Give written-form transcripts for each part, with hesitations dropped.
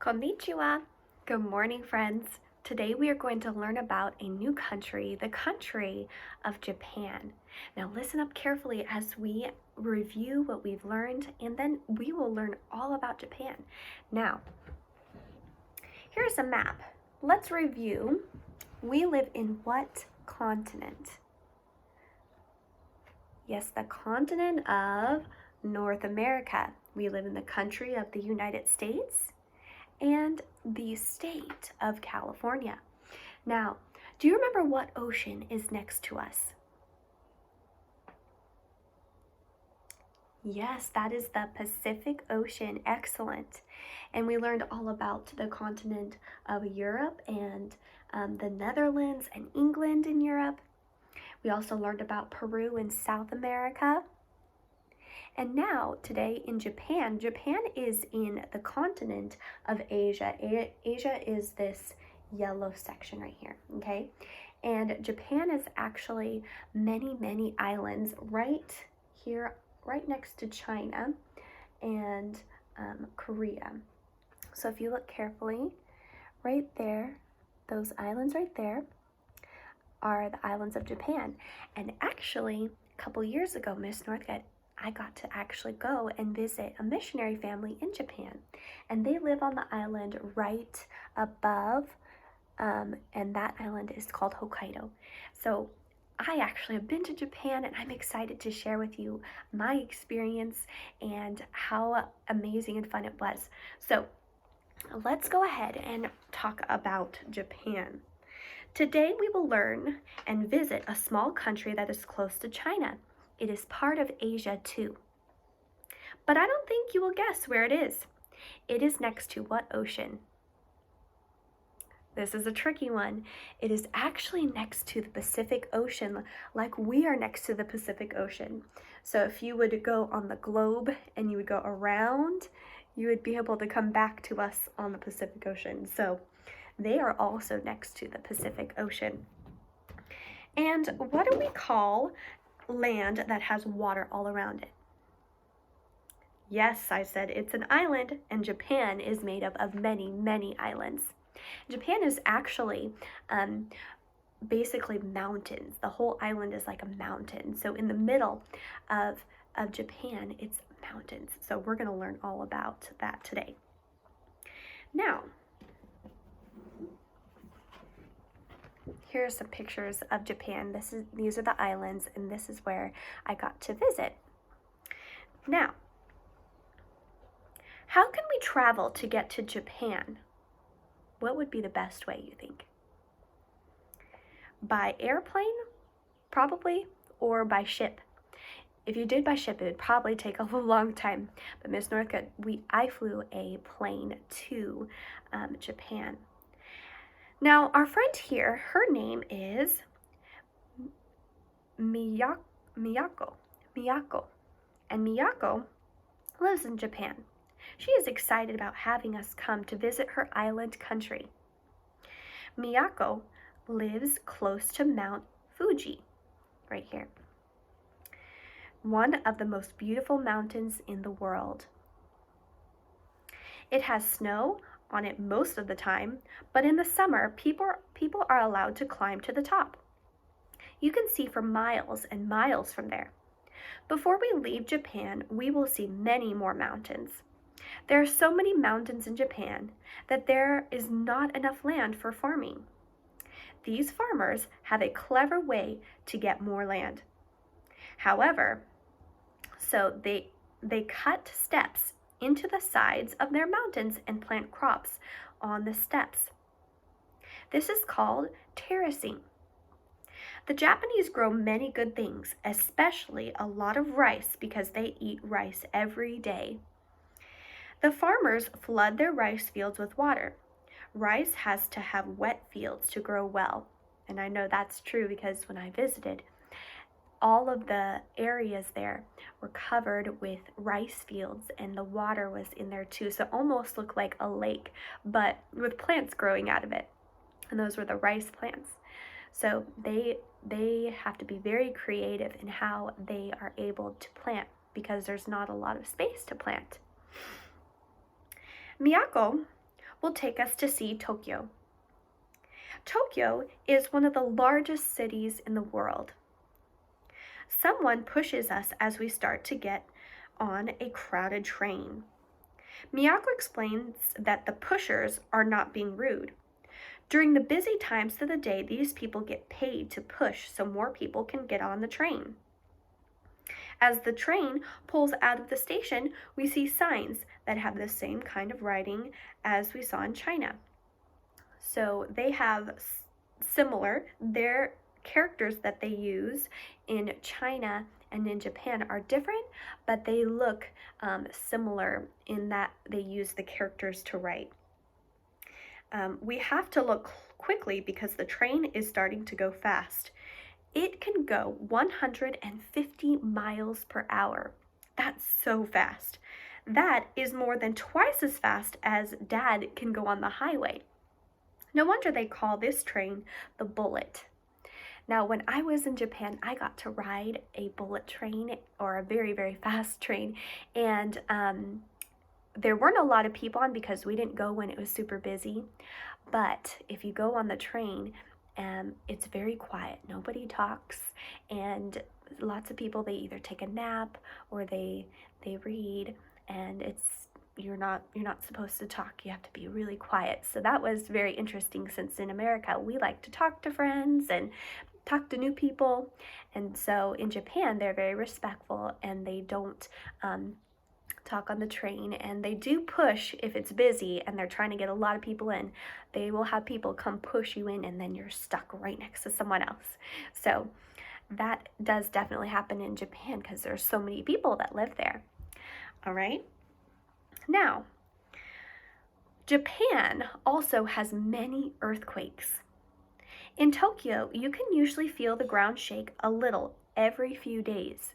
Konnichiwa! Good morning, friends. Today we are going to learn about a new country, the country of Japan. Now listen up carefully as we review what we've learned, and then we will learn all about Japan. Now, here's a map. Let's review. We live in what continent? Yes, the continent of North America. We live in the country of the United States and the state of California. Now, do you remember what ocean is next to us? Yes, that is the Pacific Ocean. Excellent. And we learned all about the continent of Europe and the Netherlands and England in Europe. We also learned about Peru in South America. And now, today in Japan, Japan is in the continent of Asia. Asia is this yellow section right here, okay? And Japan is actually many, many islands right here, right next to China and Korea. So if you look carefully, right there, those islands right there are the islands of Japan. And actually, a couple years ago, Miss Northcutt, I got to actually go and visit a missionary family in Japan, and they live on the island right above, and that island is called Hokkaido. So I actually have been to Japan, and I'm excited to share with you my experience and how amazing and fun it was. So let's go ahead and talk about Japan. Today we will learn and visit a small country that is close to China. It is part of Asia too. But I don't think you will guess where it is. It is next to what ocean? This is a tricky one. It is actually next to the Pacific Ocean, like we are next to the Pacific Ocean. So if you would go on the globe and you would go around, you would be able to come back to us on the Pacific Ocean. So they are also next to the Pacific Ocean. And what do we call land that has water all around it? Yes, I said it's an island, and Japan is made up of many, many islands. Japan is actually basically mountains. The whole island is like a mountain. So in the middle of Japan, it's mountains. So we're going to learn all about that today. Now, here are some pictures of Japan. These are the islands, and this is where I got to visit. Now, how can we travel to get to Japan? What would be the best way, you think? By airplane, probably, or by ship? If you did by ship, it would probably take a long time. But Miss Northcutt, I flew a plane to Japan. Now, our friend here, her name is Miyako. And Miyako lives in Japan. She is excited about having us come to visit her island country. Miyako lives close to Mount Fuji, right here. One of the most beautiful mountains in the world. It has snow on it most of the time, but in the summer, people are allowed to climb to the top. You can see for miles and miles from there. Before we leave Japan, we will see many more mountains. There are so many mountains in Japan that there is not enough land for farming. These farmers have a clever way to get more land. However, so they cut steps into the sides of their mountains and plant crops on the steps. This is called terracing. The Japanese grow many good things, especially a lot of rice because they eat rice every day. The farmers flood their rice fields with water. Rice has to have wet fields to grow well. And I know that's true because when I visited, all of the areas there were covered with rice fields, and the water was in there too. So it almost looked like a lake, but with plants growing out of it. And those were the rice plants. So they have to be very creative in how they are able to plant because there's not a lot of space to plant. Miyako will take us to see Tokyo. Tokyo is one of the largest cities in the world. Someone pushes us as we start to get on a crowded train. Miyako explains that the pushers are not being rude. During the busy times of the day, these people get paid to push so more people can get on the train. As the train pulls out of the station, we see signs that have the same kind of writing as we saw in China. So they have similar, their characters that they use in China and in Japan are different, but they look similar in that they use the characters to write. We have to look quickly because the train is starting to go fast. It can go 150 miles per hour. That's so fast. That is more than twice as fast as Dad can go on the highway. No wonder they call this train the Bullet. Now, when I was in Japan, I got to ride a bullet train, or a very, very fast train, and there weren't a lot of people on because we didn't go when it was super busy. But if you go on the train, it's very quiet. Nobody talks, and lots of people, they either take a nap or they read, and you're not supposed to talk. You have to be really quiet. So that was very interesting, since in America we like to talk to friends and talk to new people, and so in Japan they're very respectful and they don't talk on the train, and they do push if it's busy and they're trying to get a lot of people in. They will have people come push you in, and then you're stuck right next to someone else. So that does definitely happen in Japan because there's so many people that live there. All right. Now, Japan also has many earthquakes. In Tokyo, you can usually feel the ground shake a little every few days.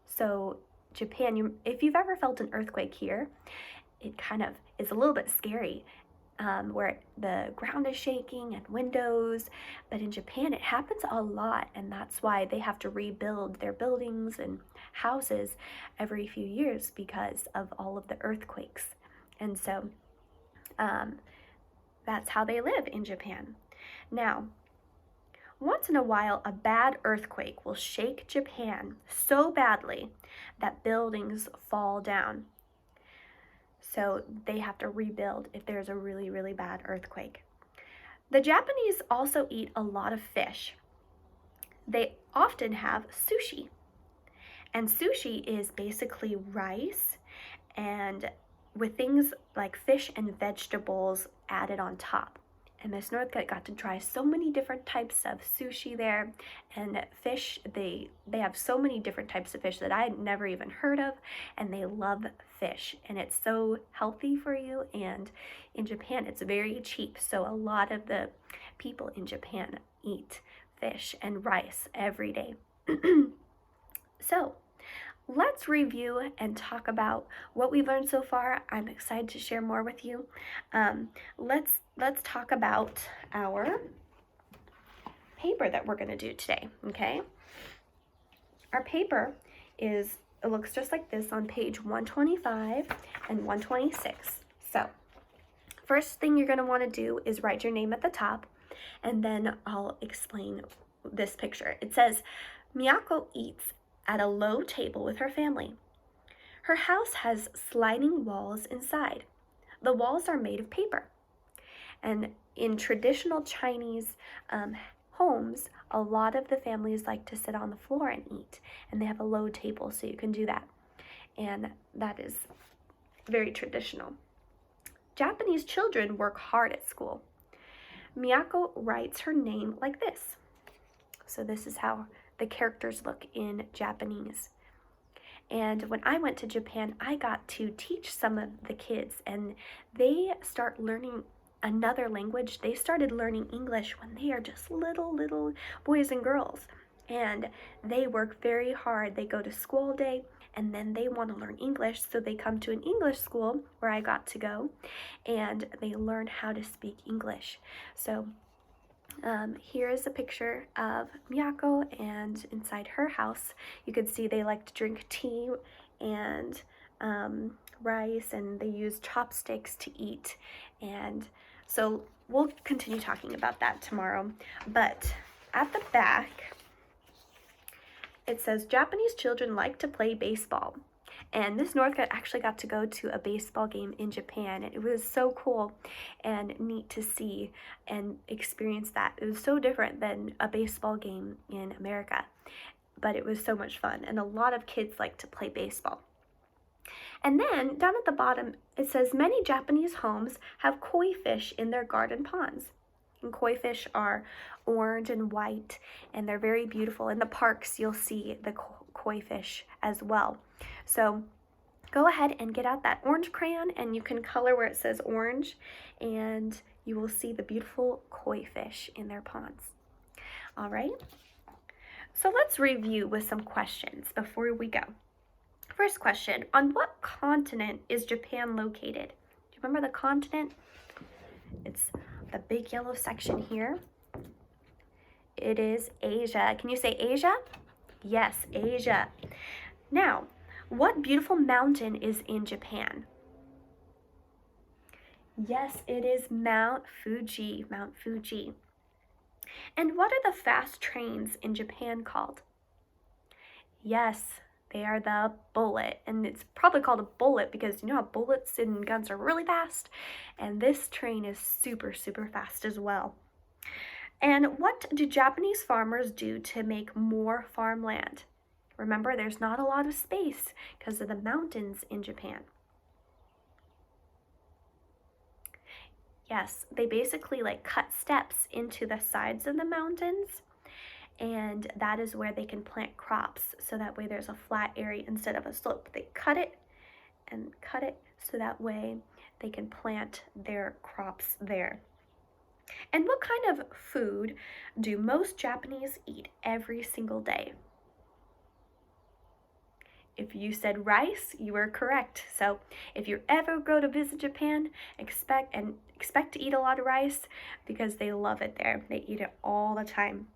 So Japan, if you've ever felt an earthquake here, it kind of is a little bit scary, where the ground is shaking and windows. But in Japan, it happens a lot, and that's why they have to rebuild their buildings and houses every few years because of all of the earthquakes. And so that's how they live in Japan. Now, once in a while, a bad earthquake will shake Japan so badly that buildings fall down. So they have to rebuild if there's a really, really bad earthquake. The Japanese also eat a lot of fish. They often have sushi. And sushi is basically rice and with things like fish and vegetables added on top. And Miss Northcutt got to try so many different types of sushi there, and fish, they have so many different types of fish that I had never even heard of, and they love fish, and it's so healthy for you, and in Japan it's very cheap, so a lot of the people in Japan eat fish and rice every day. So let's review and talk about what we've learned so far. I'm excited to share more with you. Let's talk about our paper that we're going to do today, okay? Our paper it looks just like this on page 125 and 126. So, first thing you're going to want to do is write your name at the top, and then I'll explain this picture. It says, Miyako eats at a low table with her family. Her house has sliding walls inside. The walls are made of paper. And in traditional Chinese homes, a lot of the families like to sit on the floor and eat, and they have a low table, so you can do that. And that is very traditional. Japanese children work hard at school. Miyako writes her name like this. So this is how the characters look in Japanese. And when I went to Japan, I got to teach some of the kids, and they start learning another language. They started learning English when they are just little boys and girls, and they work very hard. They go to school all day, and then they want to learn English, so they come to an English school where I got to go, and they learn how to speak English. So here is a picture of Miyako, and inside her house you can see they like to drink tea and rice, and they use chopsticks to eat. And so we'll continue talking about that tomorrow. But at the back, it says Japanese children like to play baseball. And Miss Northcutt actually got to go to a baseball game in Japan. And it was so cool and neat to see and experience that. It was so different than a baseball game in America, but it was so much fun. And a lot of kids like to play baseball. And then down at the bottom, it says many Japanese homes have koi fish in their garden ponds. And koi fish are orange and white, and they're very beautiful. In the parks, you'll see the koi fish as well. So go ahead and get out that orange crayon, and you can color where it says orange, and you will see the beautiful koi fish in their ponds. All right, so let's review with some questions before we go. First question, on what continent is Japan located? Do you remember the continent? It's the big yellow section here. It is Asia. Can you say Asia? Yes, Asia. Now, what beautiful mountain is in Japan? Yes, it is Mount Fuji, Mount Fuji. And what are the fast trains in Japan called? Yes, they are the bullet, and it's probably called a bullet because you know how bullets and guns are really fast, and this train is super, super fast as well. And what do Japanese farmers do to make more farmland? Remember, there's not a lot of space because of the mountains in Japan. Yes, they basically like cut steps into the sides of the mountains, and that is where they can plant crops, so that way there's a flat area instead of a slope. They cut it and cut it so that way they can plant their crops there. And what kind of food do most Japanese eat every single day? If you said rice, you are correct. So if you ever go to visit Japan, expect to eat a lot of rice because they love it there. They eat it all the time.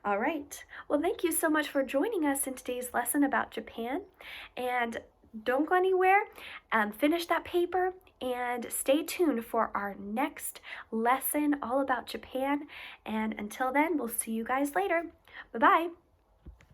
All right. Well, thank you so much for joining us in today's lesson about Japan. And don't go anywhere. Finish that paper and stay tuned for our next lesson all about Japan. And until then, we'll see you guys later. Bye-bye.